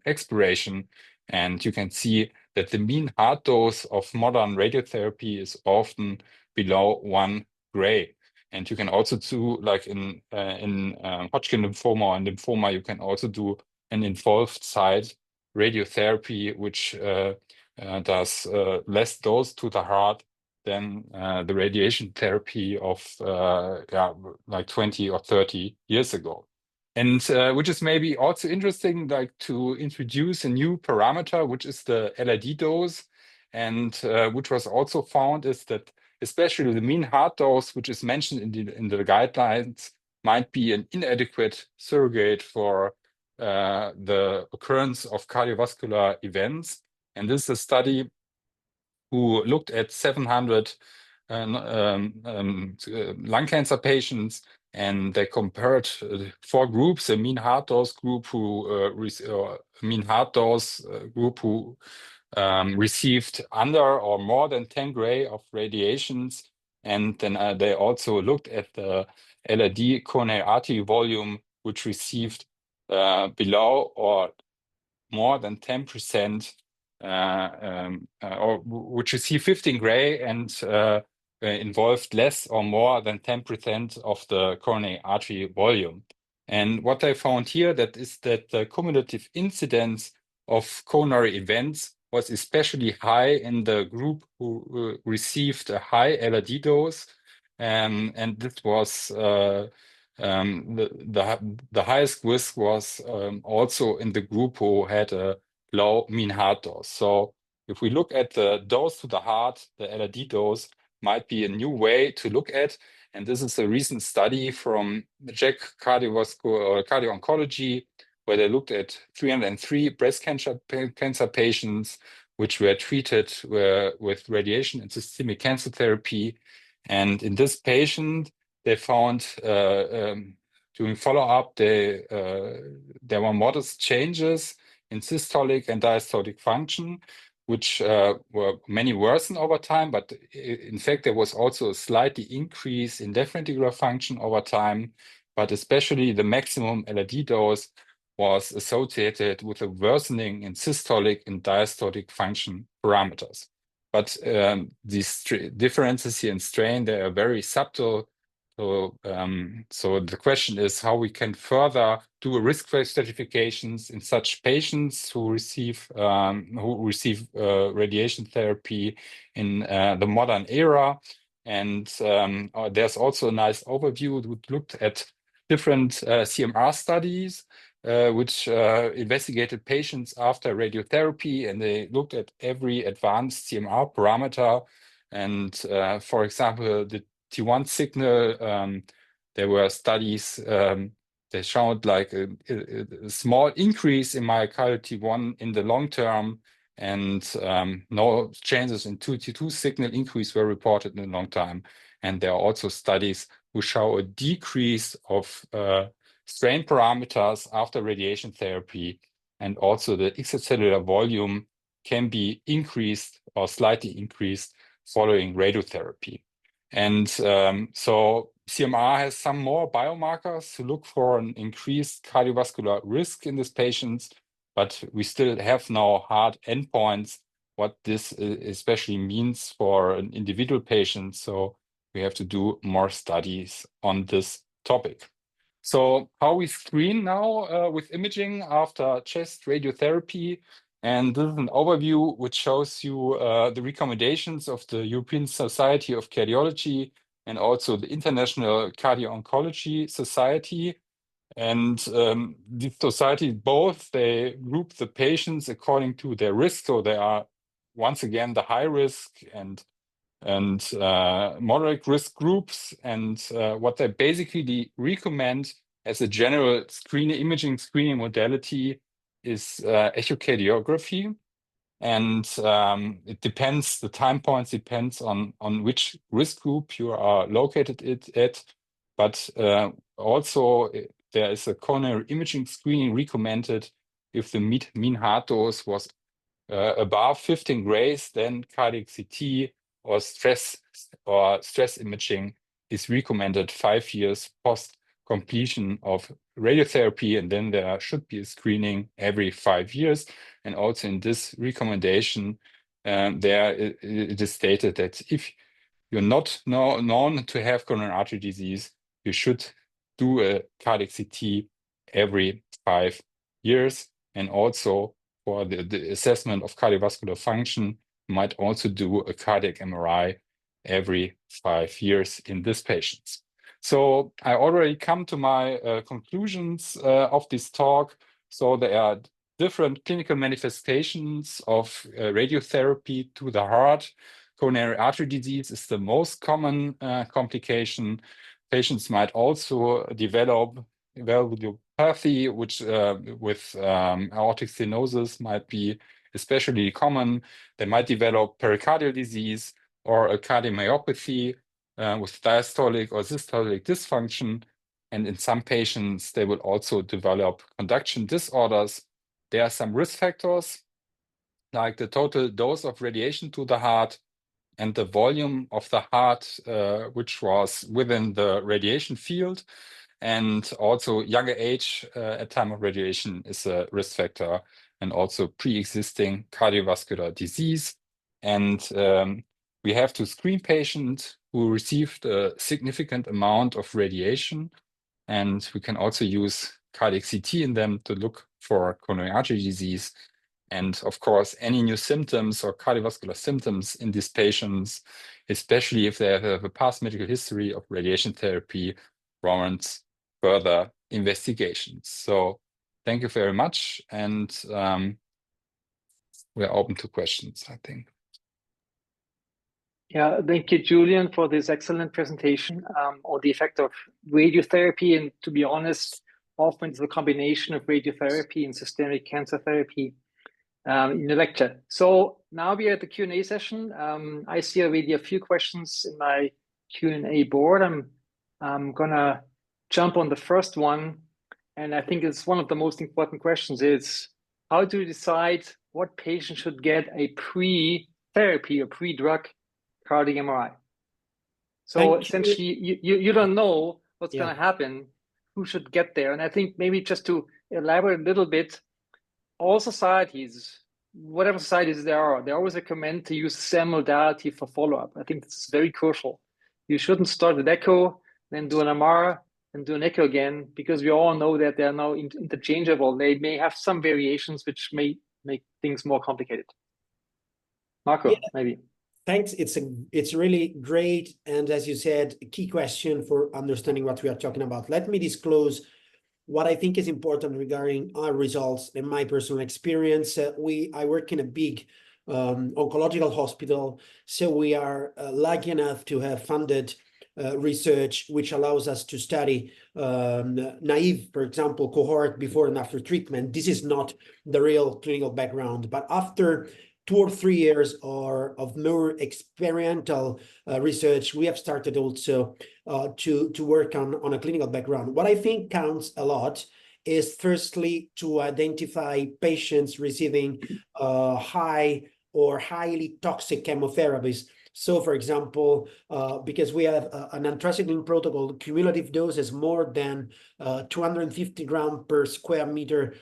expiration. And you can see that the mean heart dose of modern radiotherapy is often below 1 gray. And you can also do, like in Hodgkin lymphoma and lymphoma, you can also do an involved site radiotherapy, which does less dose to the heart than the radiation therapy of like 20 or 30 years ago. And which is maybe also interesting, like to introduce a new parameter, which is the LID dose, and which was also found is that especially the mean heart dose, which is mentioned in the guidelines, might be an inadequate surrogate for the occurrence of cardiovascular events. And this is a study who looked at 700 lung cancer patients, and they compared 4 groups: a mean heart dose group who received under or more than 10 gray of radiations, and then they also looked at the LID coronary artery volume, which received below or more than 10%, or which you see 15 gray and involved less or more than 10% of the coronary artery volume. And what I found here that is that the cumulative incidence of coronary events was especially high in the group who received a high LID dose, and this was the highest risk was also in the group who had a low mean heart dose. So if we look at the dose to the heart, the LID dose might be a new way to look at. And this is a recent study from JACC Cardio-Oncology, where they looked at 303 breast cancer patients, which were treated with radiation and systemic cancer therapy. And in this patient, they found during follow-up, there were modest changes in systolic and diastolic function, which were many worsen over time, but in fact, there was also a slightly increase in left ventricular function over time, but especially the maximum LID dose was associated with a worsening in systolic and diastolic function parameters. But these differences here in strain, they are very subtle. So the question is how we can further do risk stratifications in such patients who receive radiation therapy in the modern era. And there's also a nice overview that looked at different CMR studies which investigated patients after radiotherapy, and they looked at every advanced CMR parameter. And for example, the T1 signal, there were studies, they showed like a small increase in myocardial T1 in the long term, and no changes in T2 signal increase were reported in the long time. And there are also studies who show a decrease of strain parameters after radiation therapy, and also the extracellular volume can be increased or slightly increased following radiotherapy. And so CMR has some more biomarkers to look for an increased cardiovascular risk in these patients, but we still have no hard endpoints what this especially means for an individual patient. So we have to do more studies on this topic. So how we screen now with imaging after chest radiotherapy. And this is an overview which shows you the recommendations of the European Society of Cardiology and also the International Cardio-Oncology Society. And the society, both, they group the patients according to their risk. So they are, once again, the high risk and moderate risk groups. And what they basically recommend as a general imaging screening modality is echocardiography. And it depends, the time points depends on which risk group you are located at. But also there is a coronary imaging screening recommended if the mean heart dose was above 15 grays, then cardiac CT or stress imaging is recommended 5 years post completion of radiotherapy, and then there should be a screening every 5 years. And also in this recommendation, it is stated that if you're not known to have coronary artery disease, you should do a cardiac CT every 5 years. And also for the assessment of cardiovascular function, you might also do a cardiac MRI every 5 years in these patients. So I already come to my conclusions of this talk. So there are different clinical manifestations of radiotherapy to the heart. Coronary artery disease is the most common complication. Patients might also develop valvulopathy, which with aortic stenosis might be especially common. They might develop pericardial disease or a cardiomyopathy with diastolic or systolic dysfunction. And in some patients, they will also develop conduction disorders. There are some risk factors, like the total dose of radiation to the heart and the volume of the heart, which was within the radiation field. And also younger age at time of radiation is a risk factor, and also pre-existing cardiovascular disease. And we have to screen patients who received a significant amount of radiation. And we can also use cardiac CT in them to look for coronary artery disease. And of course, any new symptoms or cardiovascular symptoms in these patients, especially if they have a past medical history of radiation therapy, warrants further investigations. So thank you very much. And we're open to questions, I think. Yeah, thank you, Julian, for this excellent presentation on the effect of radiotherapy. And to be honest, often it's a combination of radiotherapy and systemic cancer therapy in the lecture. So now we are at the Q&A session. I see already a few questions in my Q&A board. I'm gonna jump on the first one. And I think it's one of the most important questions is, how do you decide what patient should get a pre-therapy or pre-drug cardiac MRI? So essentially, you don't know what's going to happen, who should get there. And I think maybe just to elaborate a little bit, all societies, whatever societies there are, they always recommend to use the same modality for follow-up. I think this is very crucial. You shouldn't start with echo, then do an MR, and do an echo again, because we all know that they are now interchangeable. They may have some variations which may make things more complicated. Marco, maybe. Thanks. It's really great. And as you said, a key question for understanding what we are talking about. Let me disclose what I think is important regarding our results and my personal experience. I work in a big oncological hospital, so we are lucky enough to have funded research which allows us to study naive, for example, cohort before and after treatment. This is not the real clinical background, but after 2 or 3 years of more experimental research, we have started also to work on a clinical background. What I think counts a lot is firstly to identify patients receiving high or highly toxic chemotherapies. So, for example, because we have an anthracycline protocol, cumulative doses more than 250 grams per square meter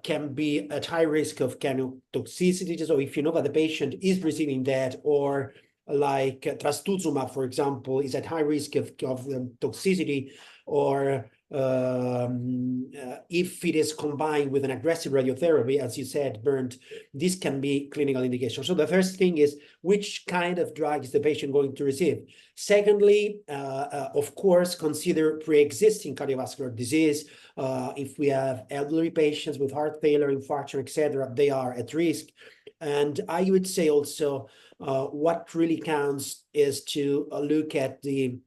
can be at high risk of cardiotoxicity. So if you know that the patient is receiving that, or like trastuzumab, for example, is at high risk of toxicity, or if it is combined with an aggressive radiotherapy, as you said, Bernd, this can be clinical indication. So the first thing is, which kind of drug is the patient going to receive? Secondly, of course, consider pre-existing cardiovascular disease. If we have elderly patients with heart failure, infarction, etc., they are at risk. And I would say also what really counts is to look at the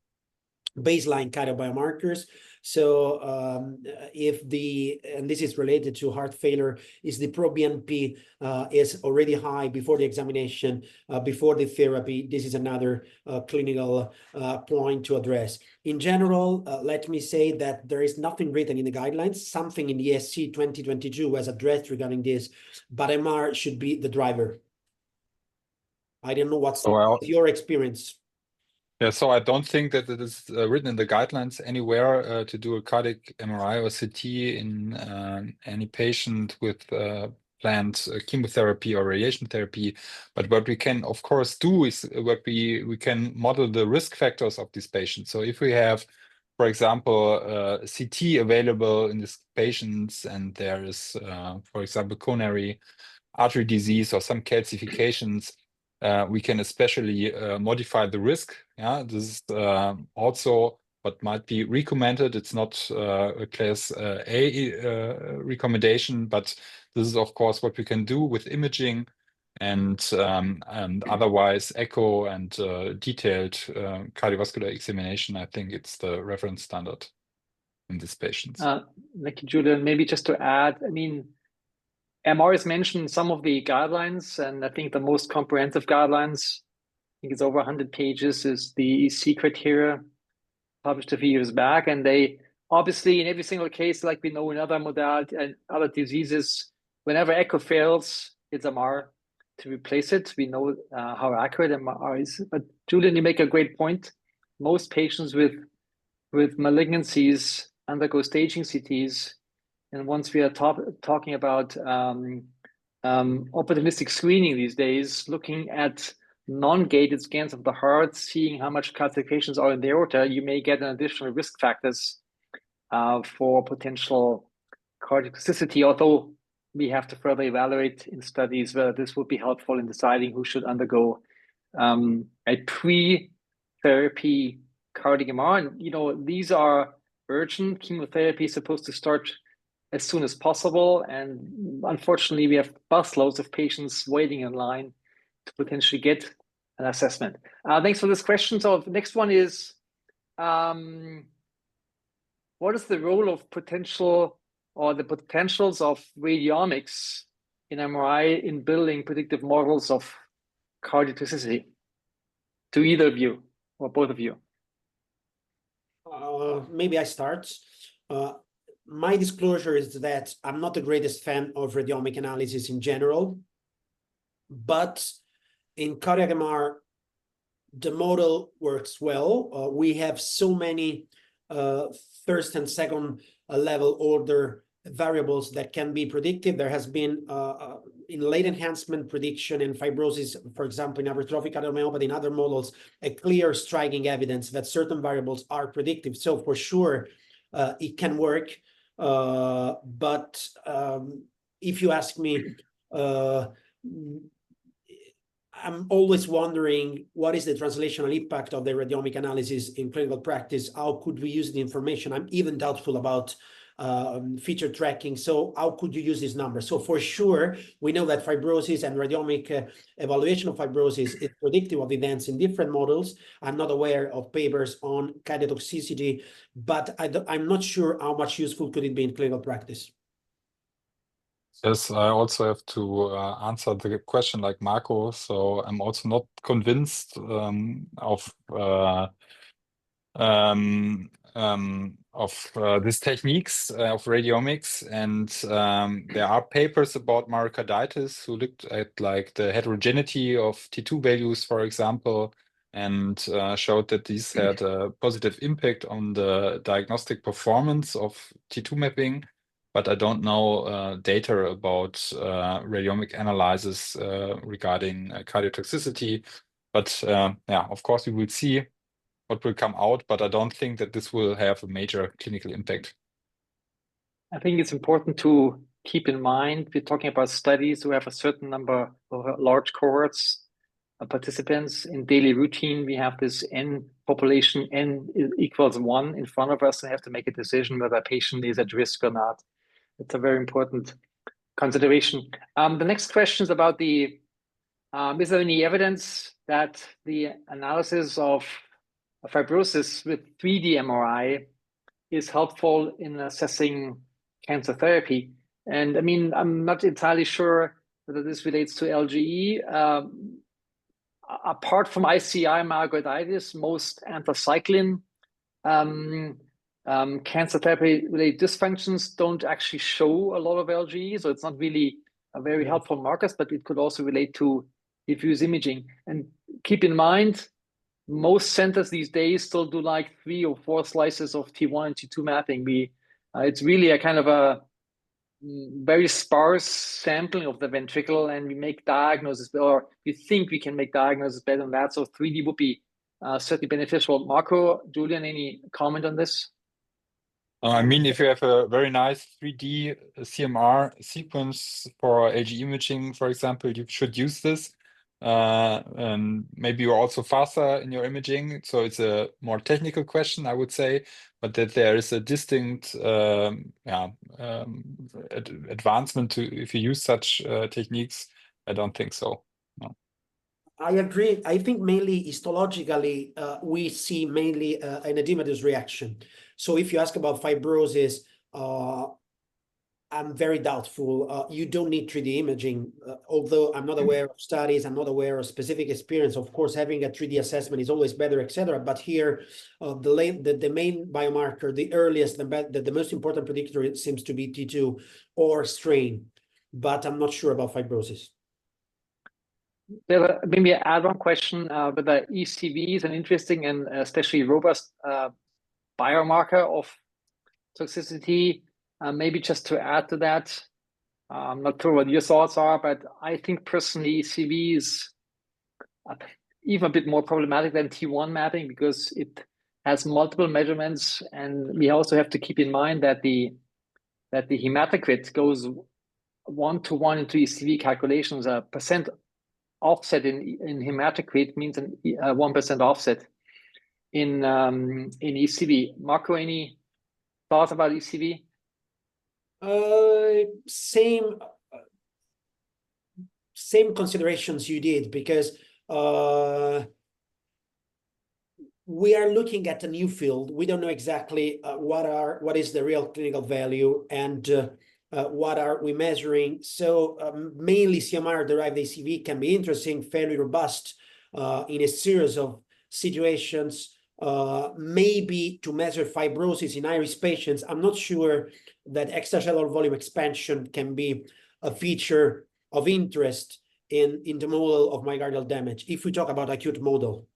baseline kind of biomarkers. So and this is related to heart failure, is the proBNP is already high before the examination, before the therapy, this is another clinical point to address. In general, let me say that there is nothing written in the guidelines. Something in the ESC 2022 was addressed regarding this, but MR should be the driver. I don't know what's your experience. Yeah, so I don't think that it is written in the guidelines anywhere to do a cardiac MRI or CT in any patient with planned chemotherapy or radiation therapy. But what we can, of course, do is what we can model the risk factors of these patients. So if we have, for example, CT available in these patients, and there is, for example, coronary artery disease or some calcifications, we can especially modify the risk. Yeah, this is also what might be recommended. It's not a class A recommendation, but this is of course what we can do with imaging, and otherwise echo and detailed cardiovascular examination. I think it's the reference standard in these patients. Thank you, Julian. Maybe just to add, I mean, MR is mentioned in some of the guidelines, and I think the most comprehensive guidelines, I think it's over 100 pages, is the ESC criteria published a few years back. And they obviously, in every single case, like we know in other modalities and other diseases, whenever echo fails, it's MR to replace it. We know how accurate MR is. But Julian, you make a great point. Most patients with malignancies undergo staging CTs. And once we are talking about opportunistic screening these days, looking at non-gated scans of the heart, seeing how much calcifications are in the aorta, you may get an additional risk factors for potential cardiotoxicity, although we have to further evaluate in studies whether this would be helpful in deciding who should undergo a pre-therapy cardiac MR. And, you know, these are urgent. Chemotherapy is supposed to start as soon as possible. And unfortunately, we have busloads of patients waiting in line to potentially get an assessment. Thanks for this question. So the next one is, what is the role of potentials of radiomics in MRI in building predictive models of cardiotoxicity? To either of you or both of you. Maybe I start. My disclosure is that I'm not the greatest fan of radiomic analysis in general, but in cardiac MR, the model works well. We have so many first and second level order variables that can be predictive. There has been in late enhancement prediction in fibrosis, for example, in hypertrophic cardiomyopathy, in other models, a clear striking evidence that certain variables are predictive. So for sure, it can work. But if you ask me, I'm always wondering what is the translational impact of the radiomic analysis in clinical practice? How could we use the information? I'm even doubtful about feature tracking. So how could you use this number? So for sure, we know that fibrosis and radiomic evaluation of fibrosis is predictive of events in different models. I'm not aware of papers on cardiotoxicity, but I'm not sure how much useful could it be in clinical practice. Yes, I also have to answer the question like Marco. So I'm also not convinced of these techniques of radiomics, and there are papers about myocarditis who looked at like the heterogeneity of T2 values, for example, and showed that these had a positive impact on the diagnostic performance of T2 mapping. But I don't know data about radiomic analysis regarding cardiotoxicity. But yeah, of course, we will see what will come out, but I don't think that this will have a major clinical impact. I think it's important to keep in mind, we're talking about studies who have a certain number of large cohorts of participants. In daily routine, we have this N population, N equals 1 in front of us, and have to make a decision whether a patient is at risk or not. It's a very important consideration. The next question is about the, is there any evidence that the analysis of fibrosis with 3D MRI is helpful in assessing cancer therapy. And I mean, I'm not entirely sure whether this relates to LGE. Apart from ICI myocarditis, most anthracycline cancer therapy-related dysfunctions don't actually show a lot of LGE, so it's not really a very helpful markers, but it could also relate to diffuse imaging. And keep in mind, most centers these days still do like 3 or 4 slices of T1 and T2 mapping. It's really a kind of a very sparse sampling of the ventricle, and we make diagnosis, or we think we can make diagnosis better than that. So 3D would be certainly beneficial. Marco, Julian, any comment on this? I mean, if you have a very nice 3D CMR sequence for LG imaging, for example, you should use this. And maybe you're also faster in your imaging. So it's a more technical question, I would say, but that there is a distinct advancement to if you use such techniques, I don't think so. No. I agree. I think mainly histologically, we see mainly an edematous reaction. So if you ask about fibrosis, I'm very doubtful. You don't need 3D imaging, although I'm not aware of studies, I'm not aware of specific experience. Of course, having a 3D assessment is always better, etc. But here, the main biomarker, the earliest, the most important predictor seems to be T2 or strain, but I'm not sure about fibrosis. Maybe I add one question, but the ECV is an interesting and especially robust biomarker of toxicity. Maybe just to add to that, I'm not sure what your thoughts are, but I think personally ECV is even a bit more problematic than T1 mapping because it has multiple measurements, and we also have to keep in mind that the hematocrit goes 1-to-1 into ECV calculations. A percent offset in hematocrit means a 1% offset in ECV. Marco, any thoughts about ECV? Same considerations you did, because we are looking at a new field. We don't know exactly what is the real clinical value and what are we measuring. So mainly CMR-derived ACV can be interesting, fairly robust in a series of situations, maybe to measure fibrosis in high-risk patients. I'm not sure that extracellular volume expansion can be a feature of interest in the model of myocardial damage, if we talk about acute model.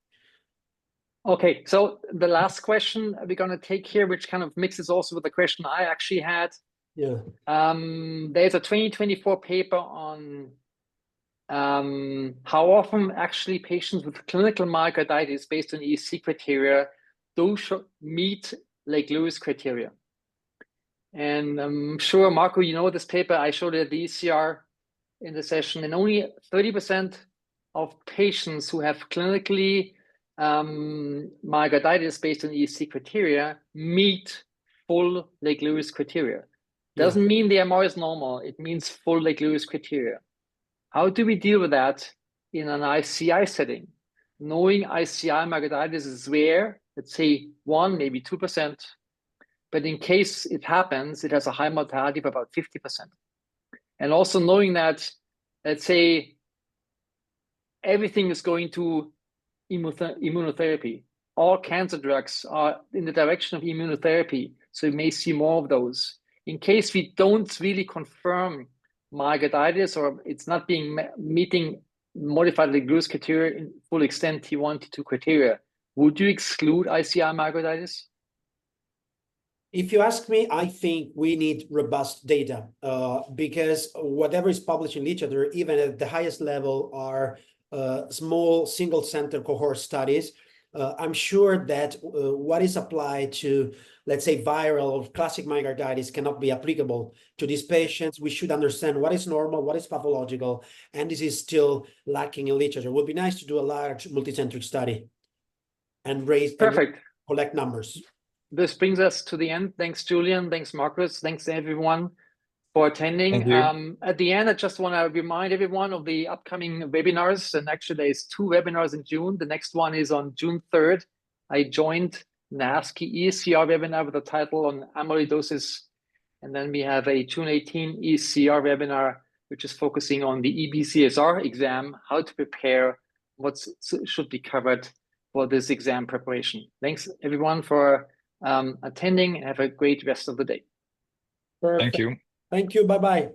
Okay, so the last question we're going to take here, which kind of mixes also with the question I actually had. Yeah. There's a 2024 paper on how often actually patients with clinical myocarditis based on ESC criteria do meet Lake-Lewis criteria. And I'm sure, Marco, you know this paper. I showed it at the ESCR in the session, and only 30% of patients who have clinically myocarditis based on ESC criteria meet full Lake-Lewis criteria. Doesn't mean the MR is normal. It means full Lake-Lewis criteria. How do we deal with that in an ICI setting? Knowing ICI myocarditis is rare, let's say 1, maybe 2%, but in case it happens, it has a high mortality of about 50%. And also knowing that, let's say, everything is going to immunotherapy. All cancer drugs are in the direction of immunotherapy, so you may see more of those. In case we don't really confirm myocarditis or it's not being meeting modified Lake-Lewis criteria in full extent, T1, T2 criteria, would you exclude ICI myocarditis? If you ask me, I think we need robust data because whatever is published in literature, even at the highest level, are small single-center cohort studies. I'm sure that what is applied to, let's say, viral or classic myocarditis cannot be applicable to these patients. We should understand what is normal, what is pathological, and this is still lacking in literature. It would be nice to do a large multicentric study and collect numbers. This brings us to the end. Thanks, Julian. Thanks, Marcus. Thanks, everyone, for attending. At the end, I just want to remind everyone of the upcoming webinars. And actually, there's 2 webinars in June. The next one is on June 3rd I joined NASCI ESCR webinar with the title on amyloidosis. And then we have a June 18 ESCR webinar, which is focusing on the EBCSR exam, how to prepare, what should be covered for this exam preparation. Thanks everyone for attending, and have a great rest of the day. Perfect. Thank you. Thank you. Bye-bye.